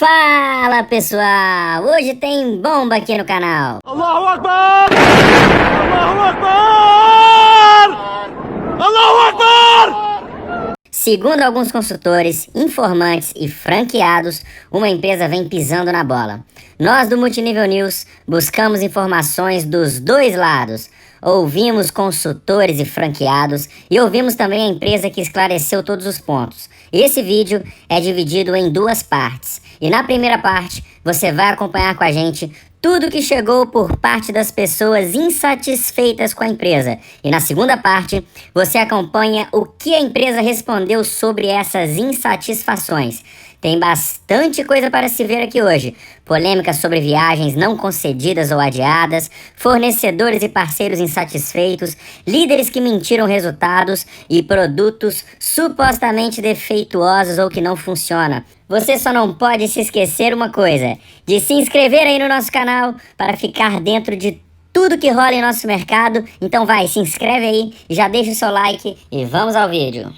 Fala pessoal, hoje tem bomba aqui no canal. Allahu Akbar! Allahu Akbar! Allahu Akbar! Segundo alguns consultores, informantes e franqueados, uma empresa vem pisando na bola. Nós do Multinível News buscamos informações dos dois lados. Ouvimos consultores e franqueados e ouvimos também a empresa que esclareceu todos os pontos. Esse vídeo é dividido em duas partes. E na primeira parte, você vai acompanhar com a gente tudo que chegou por parte das pessoas insatisfeitas com a empresa. E na segunda parte, você acompanha o que a empresa respondeu sobre essas insatisfações. Tem bastante coisa para se ver aqui hoje. Polêmicas sobre viagens não concedidas ou adiadas, fornecedores e parceiros insatisfeitos, líderes que mentiram resultados e produtos supostamente defeituosos ou que não funcionam. Você só não pode se esquecer uma coisa, de se inscrever aí no nosso canal para ficar dentro de tudo que rola em nosso mercado. Então vai, se inscreve aí, já deixa o seu like e vamos ao vídeo.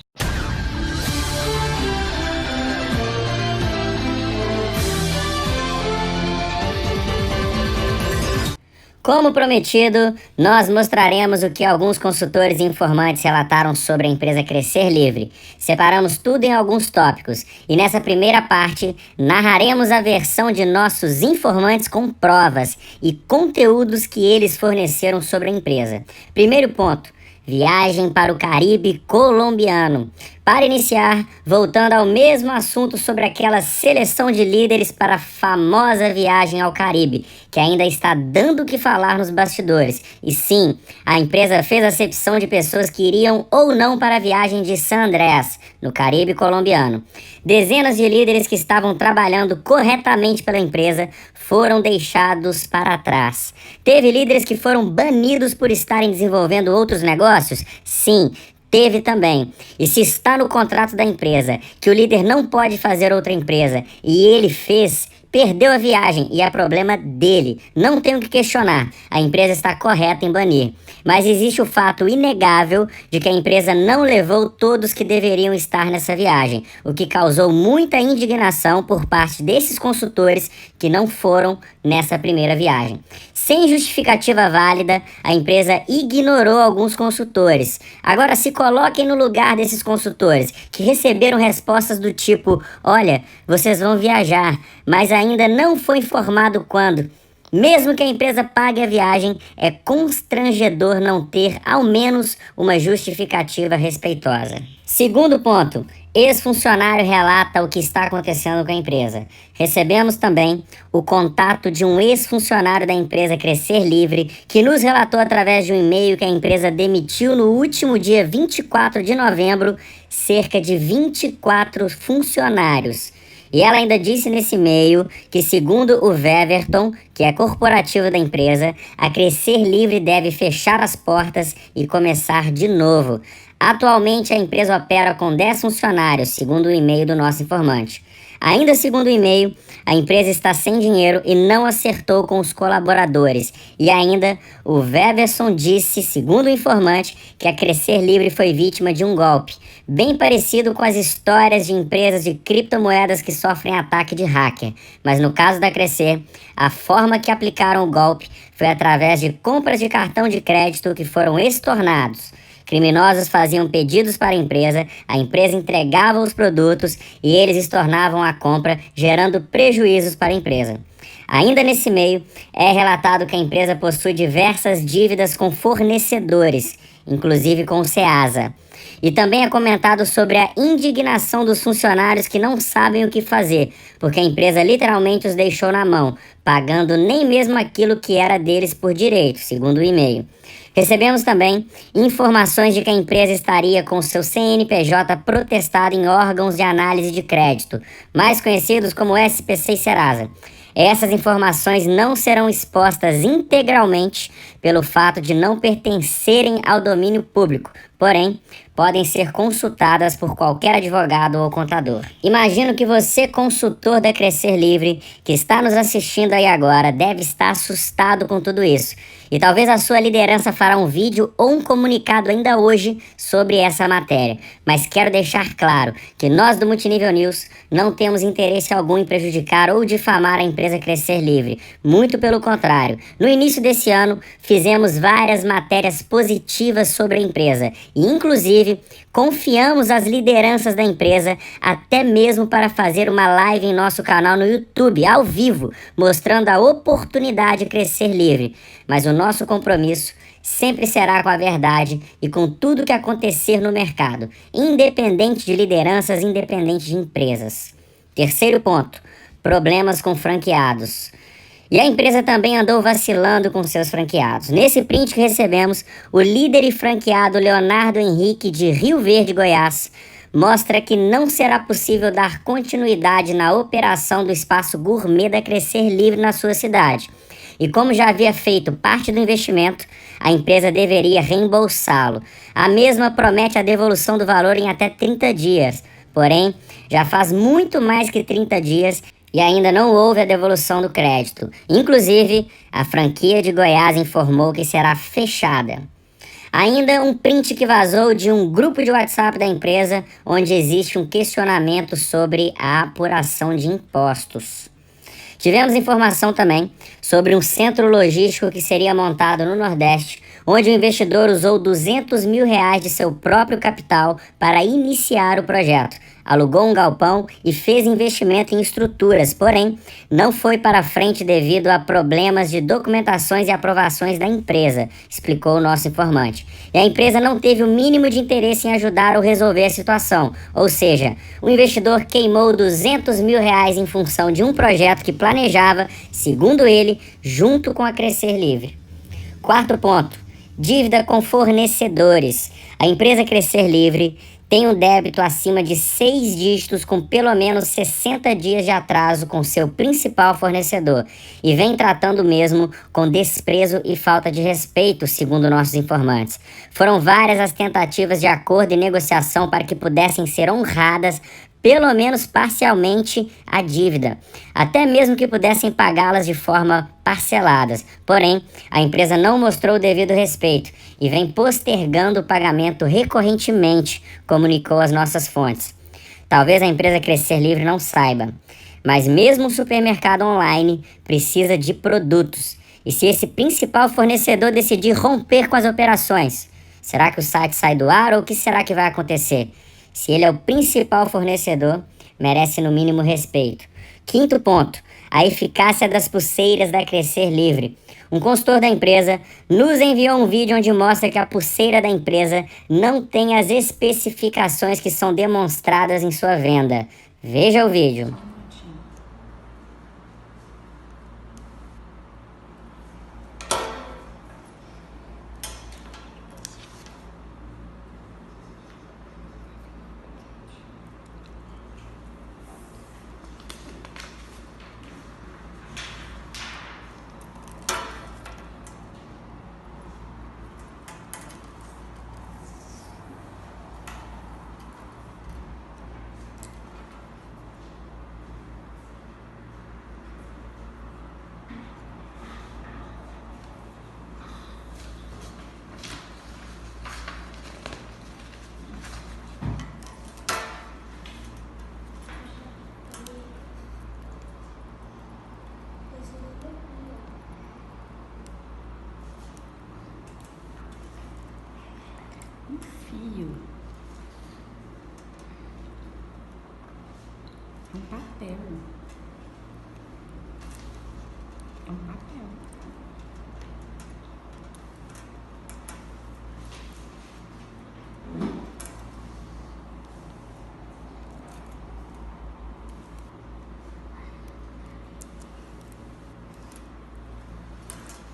Como prometido, nós mostraremos o que alguns consultores e informantes relataram sobre a empresa Crescer Livre. Separamos tudo em alguns tópicos e nessa primeira parte narraremos a versão de nossos informantes com provas e conteúdos que eles forneceram sobre a empresa. Primeiro ponto: viagem para o Caribe colombiano. Para iniciar, voltando ao mesmo assunto sobre aquela seleção de líderes para a famosa viagem ao Caribe, que ainda está dando o que falar nos bastidores. E sim, a empresa fez acepção de pessoas que iriam ou não para a viagem de San Andrés, no Caribe colombiano. Dezenas de líderes que estavam trabalhando corretamente pela empresa foram deixados para trás. Teve líderes que foram banidos por estarem desenvolvendo outros negócios? Sim, teve também. E se está no contrato da empresa que o líder não pode fazer outra empresa e ele fez, perdeu a viagem e é problema dele. Não tenho que questionar. A empresa está correta em banir. Mas existe o fato inegável de que a empresa não levou todos que deveriam estar nessa viagem, o que causou muita indignação por parte desses consultores que não foram nessa primeira viagem. Sem justificativa válida, a empresa ignorou alguns consultores. Agora se coloquem no lugar desses consultores que receberam respostas do tipo: olha, vocês vão viajar, mas ainda não foi informado quando. Mesmo que a empresa pague a viagem, é constrangedor não ter ao menos uma justificativa respeitosa. Segundo ponto: ex-funcionário relata o que está acontecendo com a empresa. Recebemos também o contato de um ex-funcionário da empresa Crescer Livre, que nos relatou através de um e-mail que a empresa demitiu no último dia 24 de novembro cerca de 24 funcionários. E ela ainda disse nesse e-mail que, segundo o Weverton, que é corporativo da empresa, a Crescer Livre deve fechar as portas e começar de novo. Atualmente a empresa opera com 10 funcionários, segundo o e-mail do nosso informante. Ainda segundo o e-mail, a empresa está sem dinheiro e não acertou com os colaboradores. E ainda, o Weverson disse, segundo o informante, que a Crescer Livre foi vítima de um golpe, bem parecido com as histórias de empresas de criptomoedas que sofrem ataque de hacker. Mas no caso da Crescer, a forma que aplicaram o golpe foi através de compras de cartão de crédito que foram estornados. Criminosos faziam pedidos para a empresa entregava os produtos e eles estornavam a compra, gerando prejuízos para a empresa. Ainda nesse meio, é relatado que a empresa possui diversas dívidas com fornecedores, inclusive com o Ceasa. E também é comentado sobre a indignação dos funcionários que não sabem o que fazer, porque a empresa literalmente os deixou na mão, pagando nem mesmo aquilo que era deles por direito, segundo o e-mail. Recebemos também informações de que a empresa estaria com seu CNPJ protestado em órgãos de análise de crédito, mais conhecidos como SPC e Serasa. Essas informações não serão expostas integralmente pelo fato de não pertencerem ao domínio público, porém, podem ser consultadas por qualquer advogado ou contador. Imagino que você, consultor da Crescer Livre, que está nos assistindo aí agora, deve estar assustado com tudo isso. E talvez a sua liderança fará um vídeo ou um comunicado ainda hoje sobre essa matéria. Mas quero deixar claro que nós do Multinível News não temos interesse algum em prejudicar ou difamar a empresa Crescer Livre. Muito pelo contrário. No início desse ano, fizemos várias matérias positivas sobre a empresa e, inclusive, confiamos as lideranças da empresa até mesmo para fazer uma live em nosso canal no YouTube, ao vivo, mostrando a oportunidade de Crescer Livre. Mas o nosso compromisso sempre será com a verdade e com tudo que acontecer no mercado, independente de lideranças, independente de empresas. Terceiro ponto, problemas com franqueados. E a empresa também andou vacilando com seus franqueados. Nesse print que recebemos, o líder e franqueado Leonardo Henrique de Rio Verde, Goiás, mostra que não será possível dar continuidade na operação do espaço gourmet da Crescer Livre na sua cidade. E como já havia feito parte do investimento, a empresa deveria reembolsá-lo. A mesma promete a devolução do valor em até 30 dias. Porém, já faz muito mais que 30 dias e ainda não houve a devolução do crédito. Inclusive, a franquia de Goiás informou que será fechada. Ainda um print que vazou de um grupo de WhatsApp da empresa, onde existe um questionamento sobre a apuração de impostos. Tivemos informação também sobre um centro logístico que seria montado no Nordeste, onde o investidor usou R$200 mil de seu próprio capital para iniciar o projeto. Alugou um galpão e fez investimento em estruturas, porém, não foi para frente devido a problemas de documentações e aprovações da empresa, explicou o nosso informante. E a empresa não teve o mínimo de interesse em ajudar ou resolver a situação, ou seja, o investidor queimou R$200 mil em função de um projeto que planejava, segundo ele, junto com a Crescer Livre. Quarto ponto, dívida com fornecedores. A empresa Crescer Livre tem um débito acima de 6 dígitos com pelo menos 60 dias de atraso com seu principal fornecedor e vem tratando o mesmo com desprezo e falta de respeito, segundo nossos informantes. Foram várias as tentativas de acordo e negociação para que pudessem ser honradas pelo menos parcialmente a dívida, até mesmo que pudessem pagá-las de forma parceladas. Porém, a empresa não mostrou o devido respeito e vem postergando o pagamento recorrentemente, comunicou as nossas fontes. Talvez a empresa Crescer Livre não saiba, mas mesmo o supermercado online precisa de produtos. E se esse principal fornecedor decidir romper com as operações, será que o site sai do ar ou o que será que vai acontecer? Se ele é o principal fornecedor, merece no mínimo respeito. Quinto ponto, a eficácia das pulseiras da Crescer Livre. Um consultor da empresa nos enviou um vídeo onde mostra que a pulseira da empresa não tem as especificações que são demonstradas em sua venda. Veja o vídeo. Um fio. É um papel. É um papel.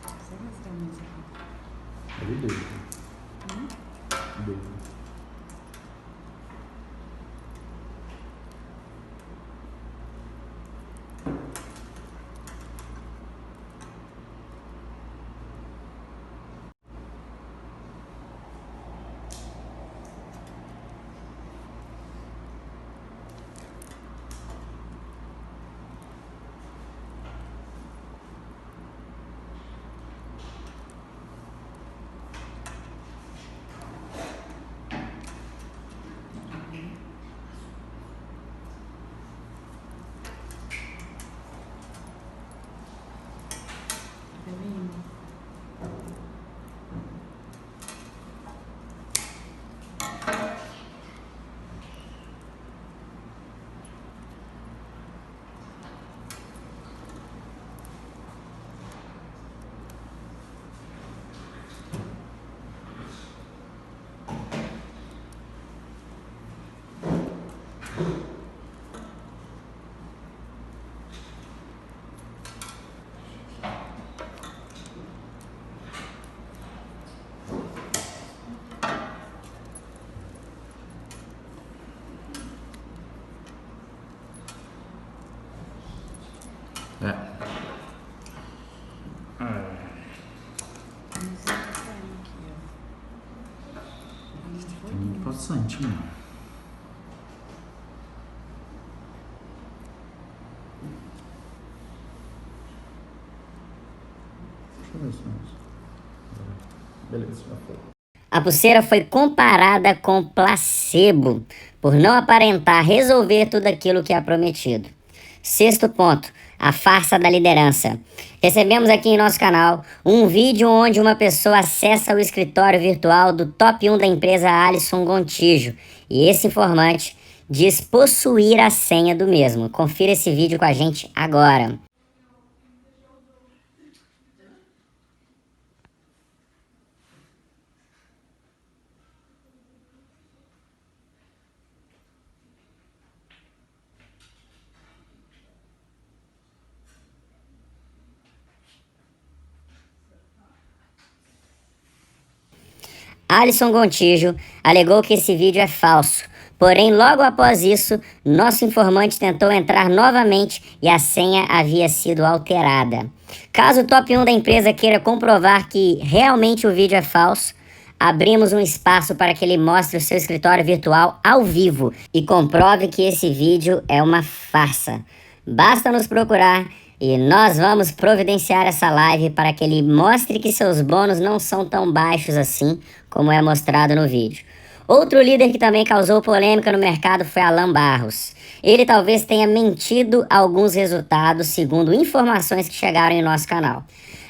Você vai mostrar mais aqui? É de doido. Doido. É. Tem muito bastante, né? Deixa eu ver se beleza, já foi. A pulseira foi comparada com placebo, por não aparentar resolver tudo aquilo que é prometido. Sexto ponto, a farsa da liderança. Recebemos aqui em nosso canal um vídeo onde uma pessoa acessa o escritório virtual do top 1 da empresa Alisson Gontijo, e esse informante diz possuir a senha do mesmo. Confira esse vídeo com a gente agora. Alisson Gontijo alegou que esse vídeo é falso, porém logo após isso, nosso informante tentou entrar novamente e a senha havia sido alterada. Caso o top 1 da empresa queira comprovar que realmente o vídeo é falso, abrimos um espaço para que ele mostre o seu escritório virtual ao vivo e comprove que esse vídeo é uma farsa. Basta nos procurar e nós vamos providenciar essa live para que ele mostre que seus bônus não são tão baixos assim como é mostrado no vídeo. Outro líder que também causou polêmica no mercado foi Alan Barros. Ele talvez tenha mentido alguns resultados, segundo informações que chegaram em nosso canal.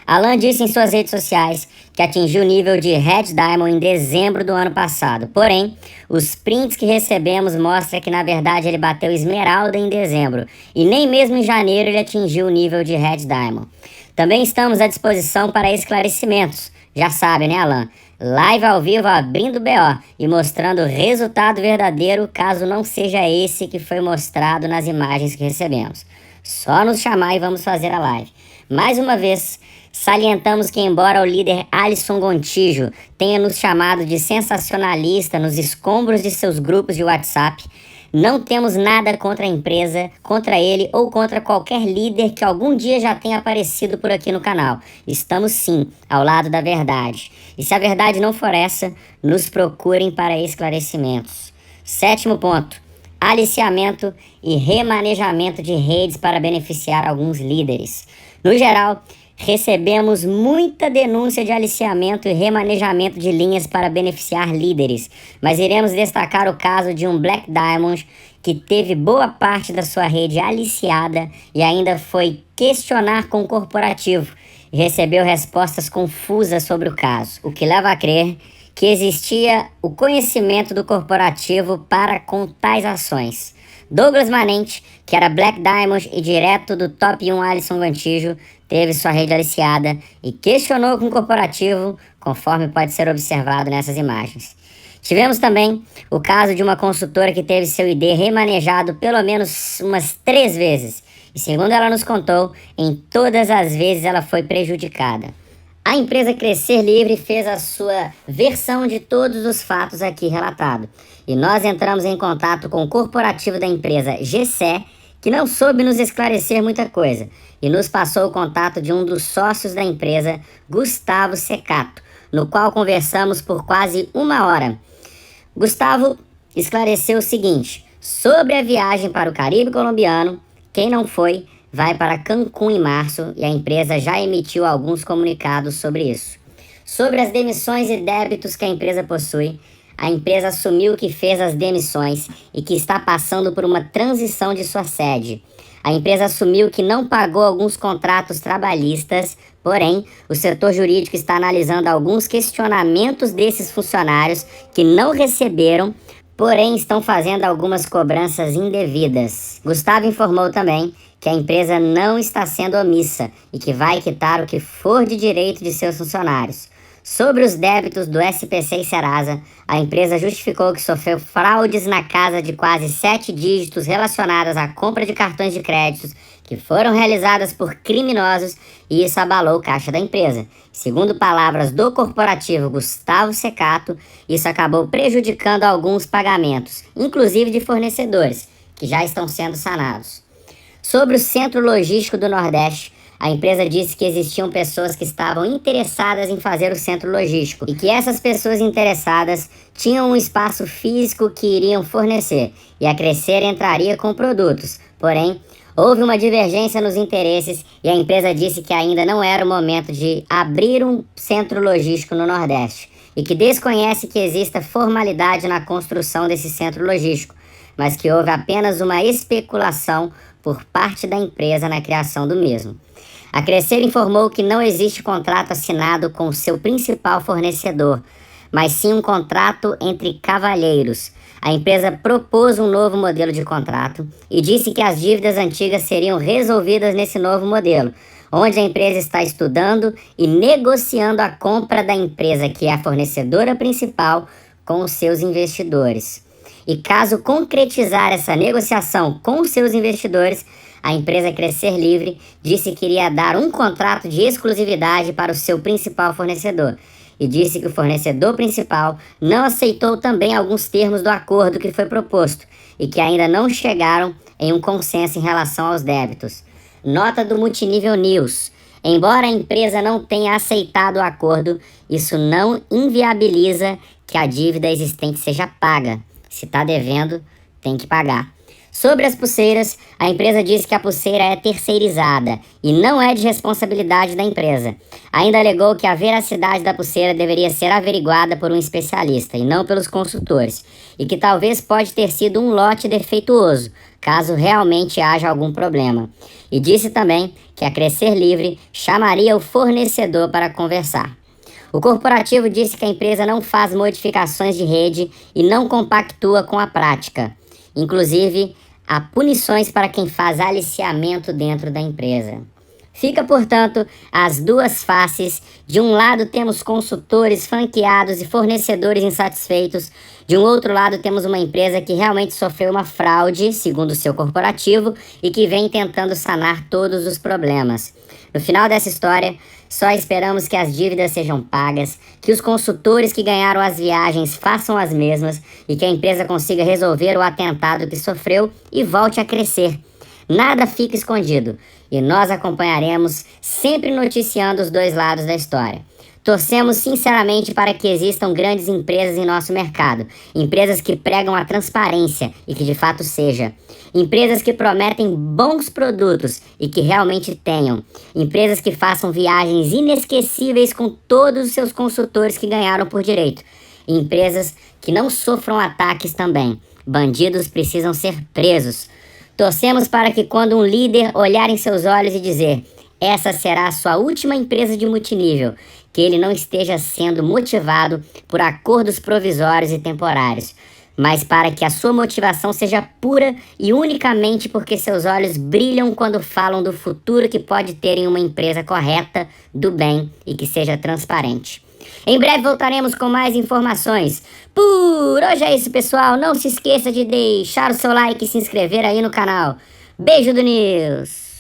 Alan disse em suas redes sociais que atingiu o nível de Red Diamond em dezembro do ano passado. Porém, os prints que recebemos mostram que na verdade ele bateu Esmeralda em dezembro e nem mesmo em janeiro ele atingiu o nível de Red Diamond. Também estamos à disposição para esclarecimentos. Já sabe, né, Alan? Live ao vivo abrindo BO e mostrando o resultado verdadeiro caso não seja esse que foi mostrado nas imagens que recebemos. Só nos chamar e vamos fazer a live. Mais uma vez, salientamos que embora o líder Alisson Gontijo tenha nos chamado de sensacionalista nos escombros de seus grupos de WhatsApp, não temos nada contra a empresa, contra ele ou contra qualquer líder que algum dia já tenha aparecido por aqui no canal. Estamos sim ao lado da verdade. E se a verdade não for essa, nos procurem para esclarecimentos. Sétimo ponto, aliciamento e remanejamento de redes para beneficiar alguns líderes. No geral, recebemos muita denúncia de aliciamento e remanejamento de linhas para beneficiar líderes, mas iremos destacar o caso de um Black Diamond que teve boa parte da sua rede aliciada e ainda foi questionar com o corporativo e recebeu respostas confusas sobre o caso, o que leva a crer que existia o conhecimento do corporativo para com tais ações. Douglas Manente, que era Black Diamond e direto do top 1 Alisson Gontijo, teve sua rede aliciada e questionou com o corporativo, conforme pode ser observado nessas imagens. Tivemos também o caso de uma consultora que teve seu ID remanejado pelo menos umas 3 vezes. E segundo ela nos contou, em todas as vezes ela foi prejudicada. A empresa Crescer Livre fez a sua versão de todos os fatos aqui relatados. E nós entramos em contato com o corporativo da empresa GCE, que não soube nos esclarecer muita coisa, e nos passou o contato de um dos sócios da empresa, Gustavo Secato, no qual conversamos por quase 1 hora. Gustavo esclareceu o seguinte: sobre a viagem para o Caribe colombiano, quem não foi, vai para Cancún em março e a empresa já emitiu alguns comunicados sobre isso. Sobre as demissões e débitos que a empresa possui, a empresa assumiu que fez as demissões e que está passando por uma transição de sua sede. A empresa assumiu que não pagou alguns contratos trabalhistas, porém, o setor jurídico está analisando alguns questionamentos desses funcionários que não receberam, porém estão fazendo algumas cobranças indevidas. Gustavo informou também que a empresa não está sendo omissa e que vai quitar o que for de direito de seus funcionários. Sobre os débitos do SPC e Serasa, a empresa justificou que sofreu fraudes na casa de quase 7 dígitos relacionadas à compra de cartões de créditos que foram realizadas por criminosos e isso abalou o caixa da empresa. Segundo palavras do corporativo Gustavo Secato, isso acabou prejudicando alguns pagamentos, inclusive de fornecedores, que já estão sendo sanados. Sobre o Centro Logístico do Nordeste, a empresa disse que existiam pessoas que estavam interessadas em fazer o centro logístico e que essas pessoas interessadas tinham um espaço físico que iriam fornecer e a Crescer entraria com produtos. Porém, houve uma divergência nos interesses e a empresa disse que ainda não era o momento de abrir um centro logístico no Nordeste e que desconhece que exista formalidade na construção desse centro logístico, mas que houve apenas uma especulação por parte da empresa na criação do mesmo. A Crescer informou que não existe contrato assinado com o seu principal fornecedor, mas sim um contrato entre cavalheiros. A empresa propôs um novo modelo de contrato e disse que as dívidas antigas seriam resolvidas nesse novo modelo, onde a empresa está estudando e negociando a compra da empresa, que é a fornecedora principal, com os seus investidores. E caso concretizar essa negociação com os seus investidores, a empresa Crescer Livre disse que iria dar um contrato de exclusividade para o seu principal fornecedor. E disse que o fornecedor principal não aceitou também alguns termos do acordo que foi proposto e que ainda não chegaram em um consenso em relação aos débitos. Nota do Multinível News. Embora a empresa não tenha aceitado o acordo, isso não inviabiliza que a dívida existente seja paga. Se está devendo, tem que pagar. Sobre as pulseiras, a empresa disse que a pulseira é terceirizada e não é de responsabilidade da empresa. Ainda alegou que a veracidade da pulseira deveria ser averiguada por um especialista e não pelos consultores, e que talvez pode ter sido um lote defeituoso, caso realmente haja algum problema. E disse também que a Crescer Livre chamaria o fornecedor para conversar. O corporativo disse que a empresa não faz modificações de rede e não compactua com a prática. Inclusive, há punições para quem faz aliciamento dentro da empresa. Fica, portanto, as duas faces. De um lado temos consultores franqueados e fornecedores insatisfeitos. De um outro lado temos uma empresa que realmente sofreu uma fraude, segundo o seu corporativo, e que vem tentando sanar todos os problemas. No final dessa história, só esperamos que as dívidas sejam pagas, que os consultores que ganharam as viagens façam as mesmas e que a empresa consiga resolver o atentado que sofreu e volte a crescer. Nada fica escondido e nós acompanharemos, sempre noticiando os dois lados da história. Torcemos sinceramente para que existam grandes empresas em nosso mercado, empresas que pregam a transparência e que de fato seja, empresas que prometem bons produtos e que realmente tenham, empresas que façam viagens inesquecíveis com todos os seus consultores que ganharam por direito, e empresas que não sofram ataques também. Bandidos precisam ser presos. Torcemos para que quando um líder olhar em seus olhos e dizer: essa será a sua última empresa de multinível, que ele não esteja sendo motivado por acordos provisórios e temporários, mas para que a sua motivação seja pura e unicamente porque seus olhos brilham quando falam do futuro que pode ter em uma empresa correta, do bem e que seja transparente. Em breve voltaremos com mais informações. Por hoje é isso, pessoal. Não se esqueça de deixar o seu like e se inscrever aí no canal. Beijo do News!